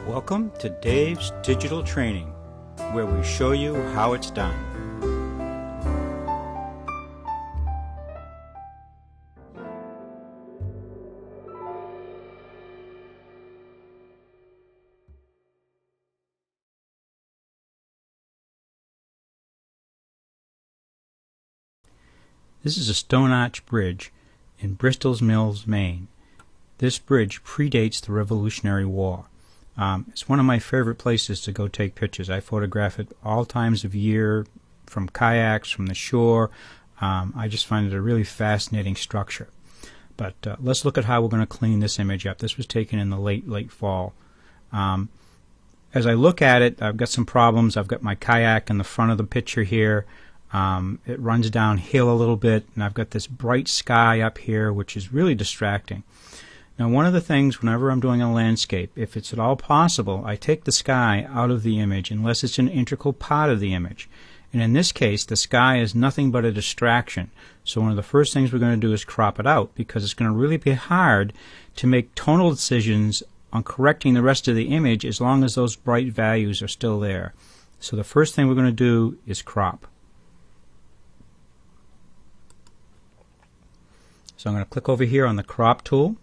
Welcome to Dave's Digital Training, where we show you how it's done. This is a stone arch bridge in Bristol, Maine. This bridge predates the Revolutionary War. It's one of my favorite places to go take pictures. I photograph it all times of year, from kayaks, from the shore. I just find it a really fascinating structure. But let's look at how we're going to clean this image up. This was taken in the late fall. As I look at it, I've got some problems. I've got my kayak in the front of the picture here. It runs downhill a little bit, and I've got this bright sky up here, which is really distracting. Now, one of the things whenever I'm doing a landscape, if it's at all possible, I take the sky out of the image unless it's an integral part of the image. And in this case, the sky is nothing but a distraction. So one of the first things we're going to do is crop it out, because it's going to really be hard to make tonal decisions on correcting the rest of the image as long as those bright values are still there. So the first thing we're going to do is crop. So I'm going to click over here on the crop tool.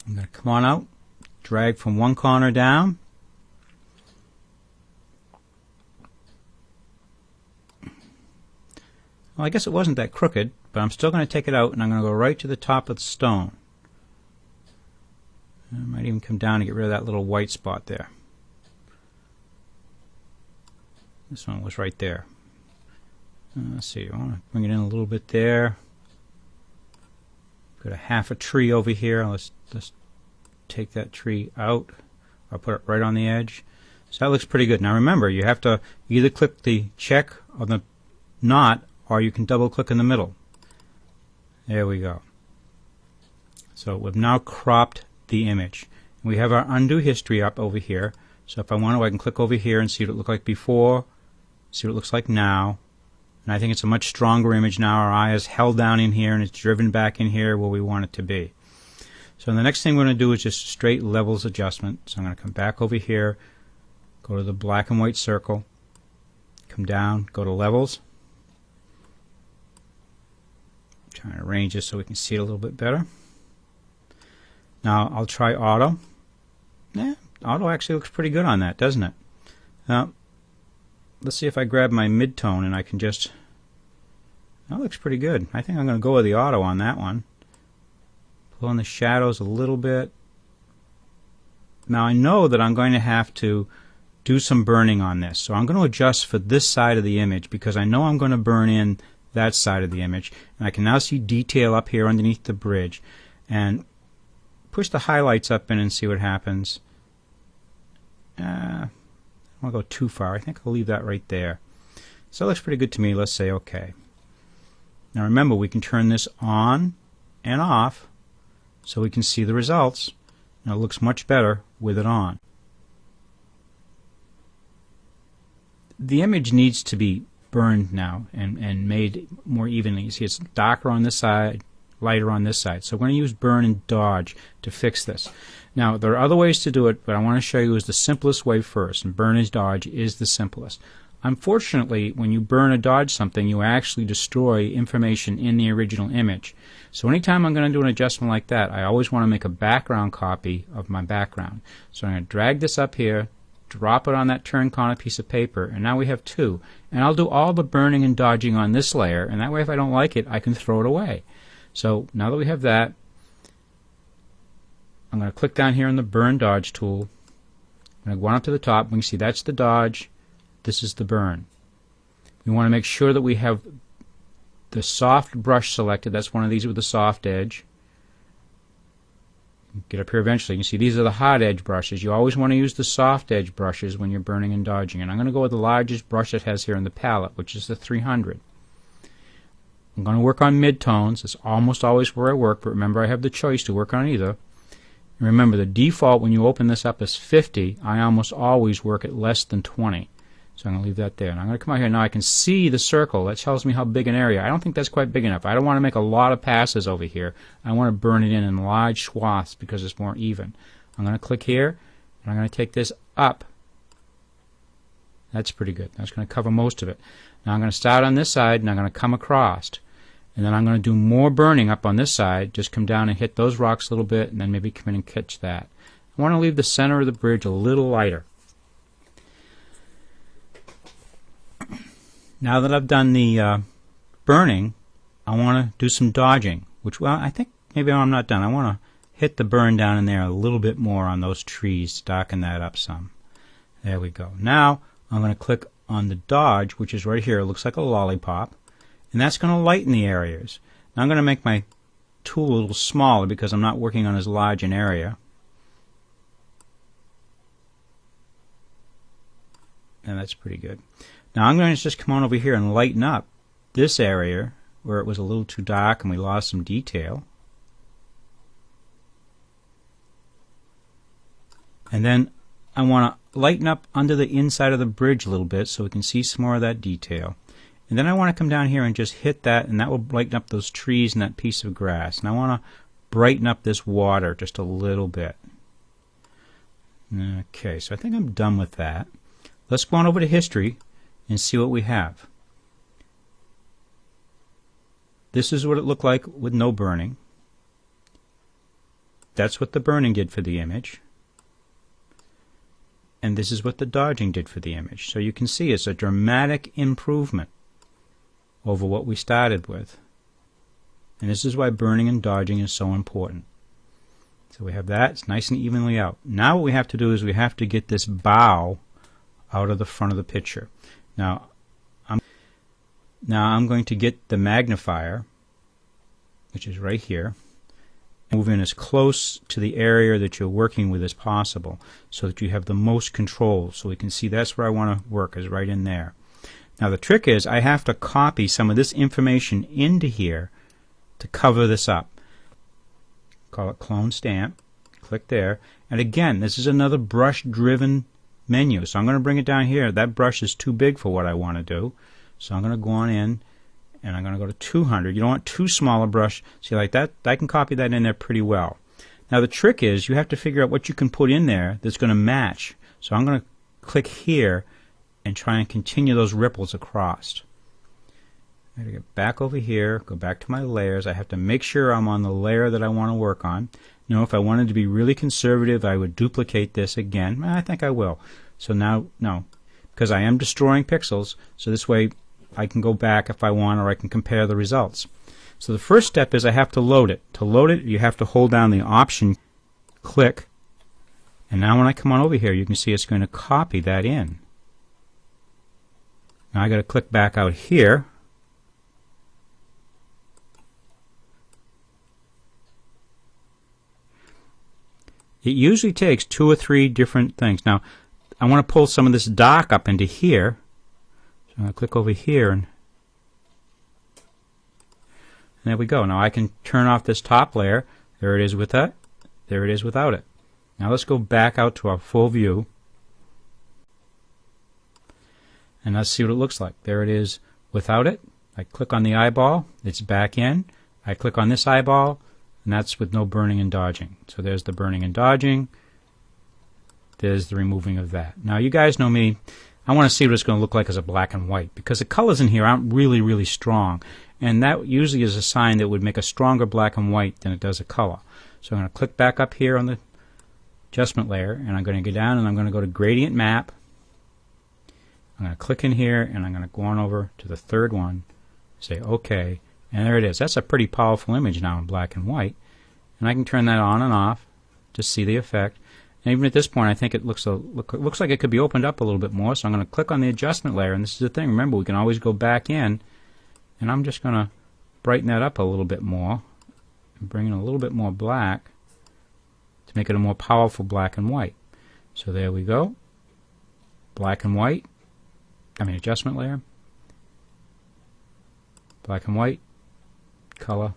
I'm going to come on out, drag from one corner down. Well, I guess it wasn't that crooked, but I'm still going to take it out, and I'm going to go right to the top of the stone. I might even come down to get rid of that little white spot there. This one was right there. Let's see, I want to bring it in a little bit there. Got a half a tree over here. Let's take that tree out. I'll put it right on the edge. So that looks pretty good. Now remember, you have to either click the check on the knot, or you can double click in the middle. There we go. So we've now cropped the image. We have our undo history up over here. So if I want to, I can click over here and see what it looked like before, see what it looks like now. And I think it's a much stronger image now. Our eye is held down in here and it's driven back in here where we want it to be. So the next thing we're going to do is just straight levels adjustment. So I'm going to come back over here, go to the black and white circle, come down, go to levels. I'm trying to arrange this so we can see it a little bit better. Now I'll try auto. Yeah, auto actually looks pretty good on that, doesn't it? Now, let's see if I grab my mid-tone and I can just... That looks pretty good. I think I'm going to go with the auto on that one. Pull in the shadows a little bit. Now I know that I'm going to have to do some burning on this. So I'm going to adjust for this side of the image because I know I'm going to burn in that side of the image. And I can now see detail up here underneath the bridge. And push the highlights up in and see what happens. I don't want to go too far. I think I'll leave that right there. So it looks pretty good to me. Let's say OK. Now remember, we can turn this on and off so we can see the results. Now it looks much better with it on. The image needs to be burned now and made more evenly. You see it's darker on this side, lighter on this side. So we're going to use burn and dodge to fix this. Now there are other ways to do it, but I want to show you is the simplest way first, and burn and dodge is the simplest. Unfortunately, when you burn or dodge something, you actually destroy information in the original image. So anytime I'm going to do an adjustment like that, I always want to make a background copy of my background. So I'm going to drag this up here, drop it on that turn corner piece of paper, and now we have two. And I'll do all the burning and dodging on this layer, and that way if I don't like it, I can throw it away. So now that we have that, I'm going to click down here on the burn dodge tool. I'm going to go on up to the top. We can see that's the dodge. This is the burn. We want to make sure that we have the soft brush selected. That's one of these with the soft edge. Get up here eventually. You can see these are the hard edge brushes. You always want to use the soft edge brushes when you're burning and dodging. And I'm going to go with the largest brush it has here in the palette, which is the 300. I'm going to work on mid-tones. It's almost always where I work, but remember I have the choice to work on either. And remember, the default when you open this up is 50. I almost always work at less than 20. So I'm going to leave that there. And I'm going to come out here. Now I can see the circle. That tells me how big an area. I don't think that's quite big enough. I don't want to make a lot of passes over here. I want to burn it in large swaths because it's more even. I'm going to click here, And I'm going to take this up. That's pretty good. That's going to cover most of it. Now I'm going to start on this side, and I'm going to come across. And then I'm going to do more burning up on this side. Just come down and hit those rocks a little bit, and then maybe come in and catch that. I want to leave the center of the bridge a little lighter. Now that I've done the burning, I want to do some dodging, which, well, I think maybe I'm not done. I want to hit the burn down in there a little bit more on those trees, darken that up some. There we go. Now I'm going to click on the dodge, which is right here. It looks like a lollipop, and that's going to lighten the areas. Now I'm going to make my tool a little smaller because I'm not working on as large an area. And that's pretty good. Now I'm going to just come on over here and lighten up this area where it was a little too dark and we lost some detail. And then I want to lighten up under the inside of the bridge a little bit so we can see some more of that detail. And then I want to come down here and just hit that, and that will brighten up those trees and that piece of grass. And I want to brighten up this water just a little bit. Okay, so I think I'm done with that. Let's go on over to history and see what we have. This is what it looked like with no burning. That's what the burning did for the image. And this is what the dodging did for the image. So you can see it's a dramatic improvement over what we started with. And this is why burning and dodging is so important. So we have that. It's nice and evenly out. Now what we have to do is we have to get this bow out of the front of the picture. Now I'm going to get the magnifier, which is right here, and move in as close to the area that you're working with as possible so that you have the most control. So we can see that's where I want to work, is right in there. Now the trick is I have to copy some of this information into here to cover this up. Call it clone stamp. Click there. And again, this is another brush-driven menu. So I'm going to bring it down here. That brush is too big for what I want to do. So I'm going to go on in and I'm going to go to 200. You don't want too small a brush. See, like that, I can copy that in there pretty well. Now the trick is you have to figure out what you can put in there that's going to match. So I'm going to click here and try and continue those ripples across. I got to get back over here, go back to my layers. I have to make sure I'm on the layer that I want to work on. You know, if I wanted to be really conservative, I would duplicate this again. I think I will. So now, no, because I am destroying pixels, so this way I can go back if I want, or I can compare the results. So the first step is I have to load it. To load it, you have to hold down the Option, click, and now when I come on over here, you can see it's going to copy that in. Now I got to click back out here. It usually takes 2 or 3 different things. Now, I want to pull some of this dark up into here. So I'm going to click over here, and there we go. Now I can turn off this top layer. There it is with that. There it is without it. Now let's go back out to our full view. And let's see what it looks like. There it is without it. I click on the eyeball. It's back in. I click on this eyeball. And that's with no burning and dodging. So there's the burning and dodging. There's the removing of that. Now you guys know me. I want to see what it's going to look like as a black and white, because the colors in here aren't really, really strong. And that usually is a sign that would make a stronger black and white than it does a color. So I'm going to click back up here on the adjustment layer, and I'm going to go down and I'm going to go to Gradient Map. I'm going to click in here, and I'm going to go on over to the third one, say OK. And there it is. That's a pretty powerful image now in black and white. And I can turn that on and off to see the effect. And even at this point, I think it looks like it could be opened up a little bit more. So I'm going to click on the adjustment layer. And this is the thing. Remember, we can always go back in. And I'm just going to brighten that up a little bit more and bring in a little bit more black to make it a more powerful black and white. So there we go. Black and white. Adjustment layer. Black and white. Color,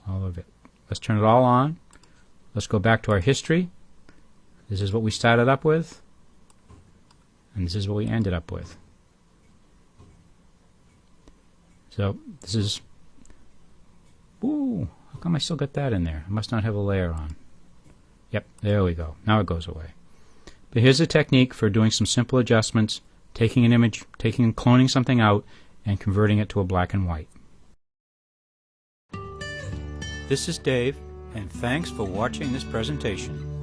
all of it. Let's turn it all on. Let's go back to our history. This is what we started up with, and this is what we ended up with. So this is, ooh, how come I still got that in there? I must not have a layer on. Yep, there we go. Now it goes away. But here's a technique for doing some simple adjustments, taking an image, cloning something out, and converting it to a black and white. This is Dave, and thanks for watching this presentation.